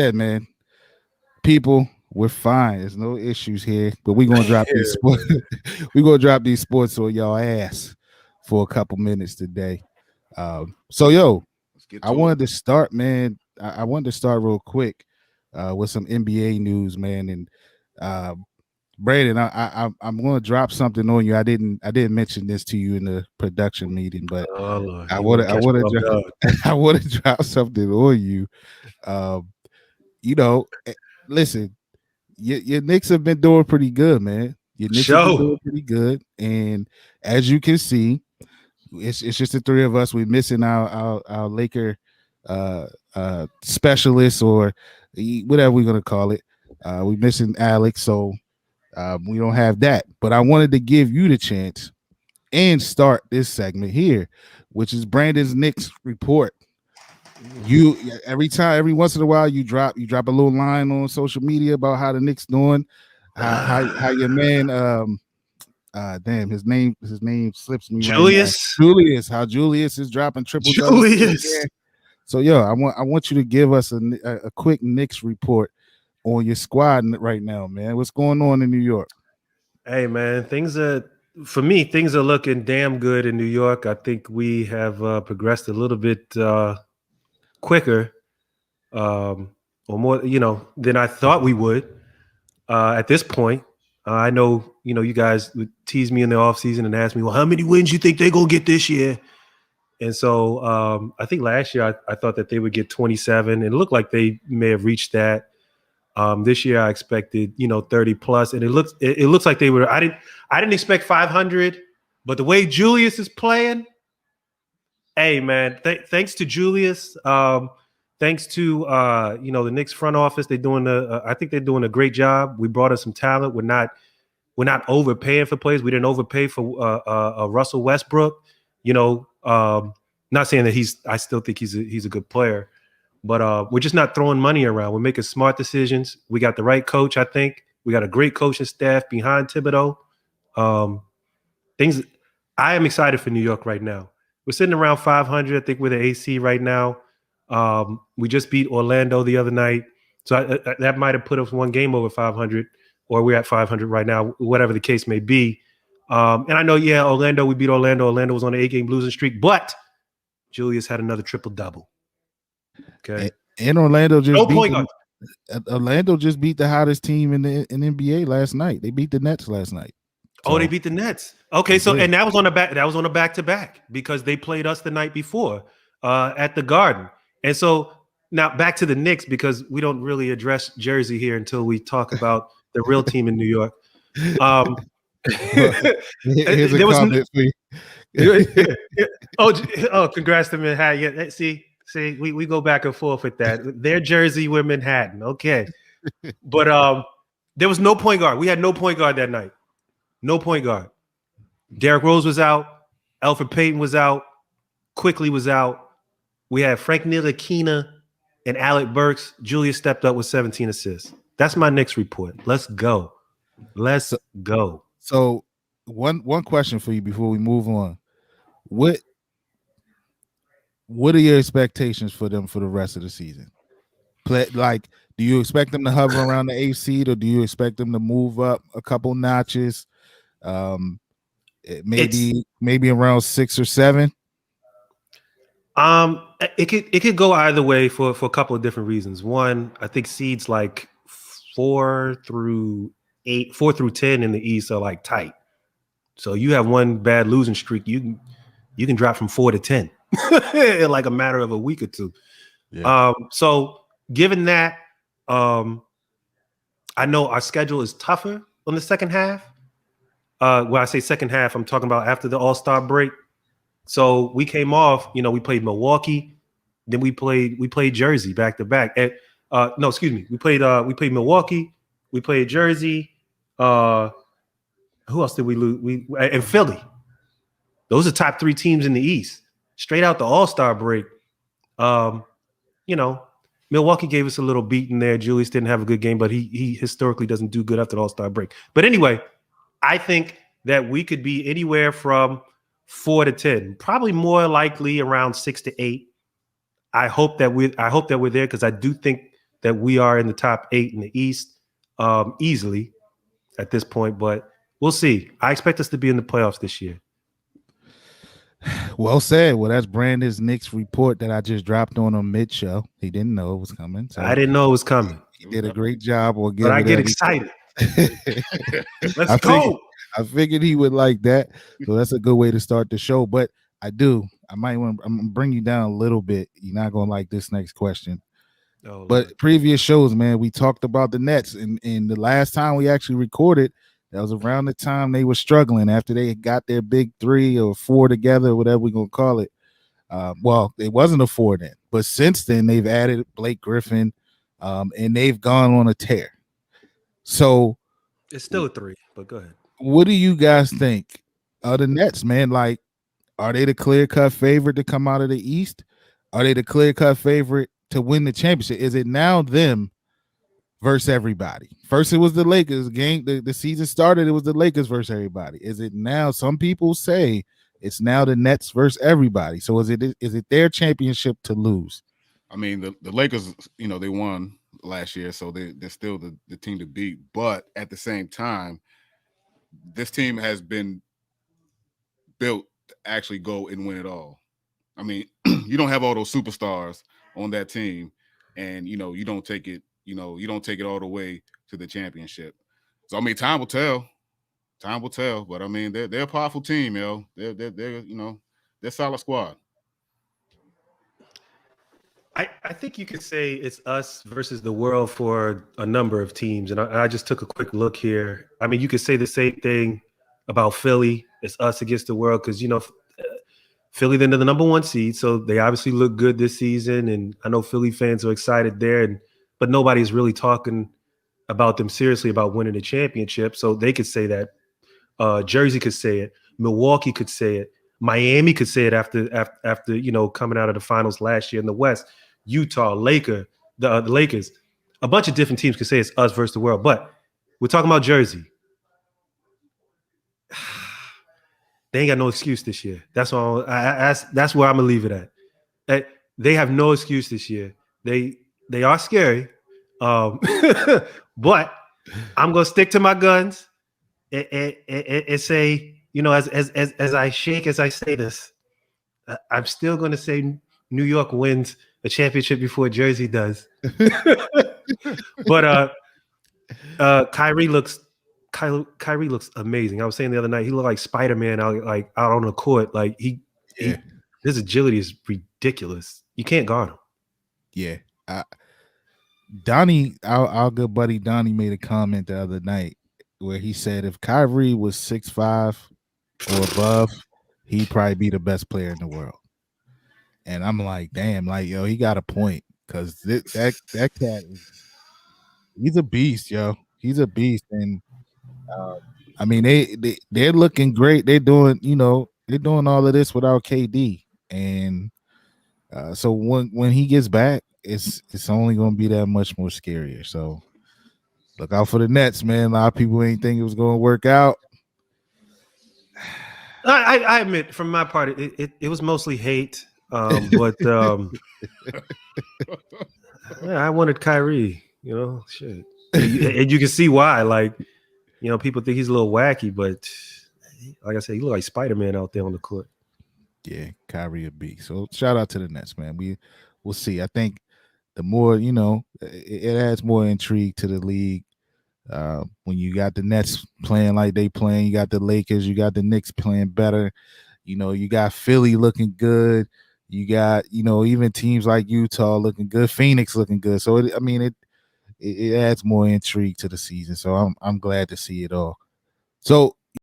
Yeah, man. People, we're fine. There's no issues here, but we're gonna drop these sports. We're gonna drop these sports on y'all ass for a couple minutes today. So yo, Let's get I to wanted it. to start, man. I wanted to start real quick with some NBA news, man. And uh, Brandon, I'm going to drop something on you. I didn't mention this to you in the production meeting, but Oh Lord, I you want want to to I catch want me to off guard? I want to drop something on you. Um, you know, listen, your Knicks have been doing pretty good, man. Your Knicks have been Show. doing pretty good, and as you can see, it's just the three of us. We're missing our Laker specialist or whatever we're gonna call it. We're missing Alex, so we don't have that. But I wanted to give you the chance and start this segment here, which is Brandon's Knicks report. You every once in a while you drop a little line on social media about how the Knicks doing, how your man damn his name slips me right now. Julius. How Julius is dropping triple doubles. Julius. So yo, I want you to give us a quick Knicks report on your squad right now, man. What's going on in New York? Hey man, things are looking damn good in New York. I think we have progressed a little bit quicker, or more, than I thought we would at this point. I know, you guys would tease me in the offseason and ask me, well, how many wins you think they're going to get this year? And so I think last year I thought that they would get 27. It looked like they may have reached that. This year I expected, 30 plus, and it looks like they were. I didn't expect 500, but the way Julius is playing, hey man, thanks to Julius, thanks to the Knicks front office, I think they're doing a great job. We brought in some talent. We're not overpaying for players. We didn't overpay for Russell Westbrook. Not saying that I still think he's a good player. But we're just not throwing money around. We're making smart decisions. We got the right coach, I think. We got a great coaching staff behind Thibodeau. I am excited for New York right now. We're sitting around 500. I think we're the AC right now. We just beat Orlando the other night. So that might have put us one game over 500, or we're at 500 right now, whatever the case may be. And I know, Orlando, we beat Orlando. Orlando was on an 8-game losing streak, but Julius had another triple-double. Okay. And Orlando just Orlando just beat the hottest team in NBA last night. They beat the Nets last night. So, they beat the Nets. Okay, so and that was on a back-to-back because they played us the night before at the Garden. And so now back to the Knicks, because we don't really address Jersey here until we talk about the real team in New York. Here's a comment for you. Oh, congrats to Manhattan. Yeah, see, we go back and forth with that. Their Jersey, we're Manhattan. Okay. But there was no point guard. We had no point guard that night. No point guard. Derrick Rose was out. Alfred Payton was out. Quickly was out. We had Frank Ntilikina and Alec Burks. Julius stepped up with 17 assists. That's my Knicks report. Let's go. Let's go. So one question for you before we move on. What are your expectations for them for the rest of the season? Do you expect them to hover around the 8th seed, or do you expect them to move up a couple notches? Maybe around 6 or 7. It could go either way for a couple of different reasons. One, I think seeds like 4 through 10 in the East are like tight. So you have one bad losing streak, you can drop from 4 to 10 in like a matter of a week or two. Yeah. So given that, I know our schedule is tougher on the second half. When I say second half, I'm talking about after the All-Star break. So we came off, we played Milwaukee, then we played Jersey back to back. And no, excuse me, we played Milwaukee, we played Jersey. Who else did we lose? And Philly. Those are top 3 teams in the East. Straight out the All-Star break. Milwaukee gave us a little beating there. Julius didn't have a good game, but he historically doesn't do good after the All-Star break. But anyway, I think that we could be anywhere from 4 to 10, probably more likely around 6 to 8. I hope that we're there, because I do think that we are in the top 8 in the East easily at this point, but we'll see. I expect us to be in the playoffs this year. Well said. Well, that's Brandon's Knicks report that I just dropped on him mid show. He didn't know it was coming, I so didn't know it was coming, he did a great job on but I giving get everything. excited. Let's I figured go. I figured he would like that. So that's a good way to start the show. But I might want I'm gonna bring you down a little bit. You're not gonna like this next question. Oh, But Lord. previous shows, man, we talked about the Nets, and the last time we actually recorded, that was around the time they were struggling after they got their big 3 or 4 together, whatever we're gonna call it. Well, it wasn't a 4 then, but since then they've added Blake Griffin, and they've gone on a tear. So, It's still a 3, but go ahead. what do you guys think of the Nets, man? Like, are they the clear cut favorite to come out of the East? Are they the clear cut favorite to win the championship? Is it now them versus everybody? First, it was the Lakers game. The season started, it was the Lakers versus everybody. Is it now? Some people say it's now the Nets versus everybody. So is it their championship to lose? I mean, the Lakers, they won last year, so they're still the team to beat. But at the same time, this team has been built to actually go and win it all. I mean, you don't have all those superstars on that team, and you don't take it, you don't take it all the way to the championship. So I mean, time will tell. Time will tell. But I mean, they're a powerful team, yo. They're they're a solid squad. I think you could say it's us versus the world for a number of teams. And I just took a quick look here. I mean, you could say the same thing about Philly. It's us against the world because, Philly, they're the number 1 seed. So they obviously look good this season. And I know Philly fans are excited there. But nobody's really talking about them seriously about winning the championship. So they could say that. Jersey could say it. Milwaukee could say it. Miami could say it after coming out of the finals last year in the West. Utah, the Lakers, a bunch of different teams could say it's us versus the world. But we're talking about Jersey. They ain't got no excuse this year. That's all. That's where I'm gonna leave it at. They have no excuse this year. They are scary, but I'm gonna stick to my guns and say, as I shake as I say this, I'm still gonna say New York wins a championship before Jersey does. But Kyrie looks amazing. I was saying the other night, he looked like Spider-Man out on the court. Like his agility is ridiculous. You can't guard him. Yeah. Donnie, our good buddy Donnie made a comment the other night where he said if Kyrie was 6'5" or above, he'd probably be the best player in the world. And I'm like, damn, like, yo, he got a point because that cat he's a beast, yo. He's a beast, and I mean, they're looking great. They're doing all of this without KD, and so when he gets back, it's only going to be that much more scarier. So look out for the Nets, man. A lot of people ain't think it was going to work out. I admit, from my part, it was mostly hate, but I wanted Kyrie. Shit, and you can see why. Like, people think he's a little wacky, but like I said, he looked like Spider-Man out there on the court. Yeah, Kyrie a beast. So shout out to the Nets, man. We'll see. I think the more it adds more intrigue to the league. When you got the Nets playing like they playing, you got the Lakers, you got the Knicks playing better. You got Philly looking good. You got even teams like Utah looking good, Phoenix looking good. So it adds more intrigue to the season. So I'm glad to see it all. So